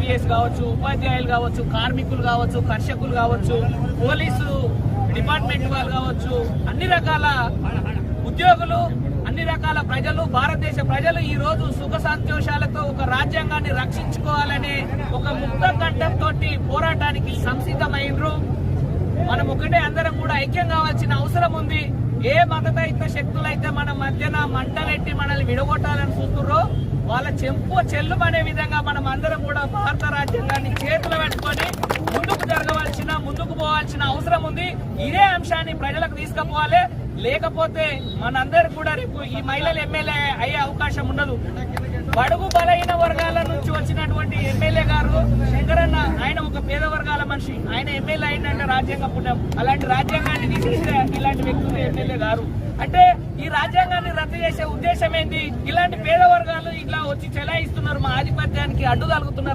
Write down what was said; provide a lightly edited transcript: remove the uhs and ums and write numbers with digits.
IPS కావచ్చు, ఉపాధ్యాయులు కావచ్చు, కార్మికులు కావచ్చు, కర్షకులు కావచ్చు, పోలీసు డిపార్ట్మెంట్ వాళ్ళు కావచ్చు, అన్ని రకాల ఉద్యోగులు, అన్ని రకాల ప్రజలు, భారతదేశ ప్రజలు ఈ రోజు సుఖ సంతోషాలతో ఒక రాజ్యాంగాన్ని రక్షించుకోవాలనే ఒక ముక్త కంఠంతో పోరాటానికి సంసిద్ధమైనరు. మనం ఒకటే అందరం కూడా ఐక్యం కావాల్సిన అవసరం ఉంది. ఏ మతదైత శక్తులైతే మన మధ్యన మంటలెట్టి మనల్ని విడగొట్టాలని చూస్తున్నారో వాళ్ళ చెంపు చెల్లుమనే విధంగా మనం అందరం కూడా భారత రాజ్యాంగాన్ని చేతులు పెట్టుకొని ముందుకు పోవాల్సిన అవసరం ఉంది. ఇదే అంశాన్ని ప్రజలకు తీసుకుపోవాలి. లేకపోతే మనందరూ కూడా రేపు ఈ మహిళలు ఎమ్మెల్యే అయ్యే అవకాశం ఉండదు. బడుగు బలహీన వర్గాల నుంచి వచ్చినటువంటి ఎమ్మెల్యే గారు శంకరన్న, ఆయన ఒక పేద వర్గాల మనిషి, ఆయన ఎమ్మెల్యే అయిందంటే రాజ్యాంగ పుణ్యం. అలాంటి రాజ్యాంగాన్ని తీసేసే ఇలాంటి వ్యక్తులు ఎమ్మెల్యే గారు అంటే ఈ రాజ్యాంగాన్ని రద్దు చేసే ఉద్దేశం ఏంటి? ఇలాంటి పేద వర్గాలు ఇట్లా వచ్చి చెలాయిస్తున్నారు, మా ఆధిపత్యానికి అడ్డు తగులుతున్నారు.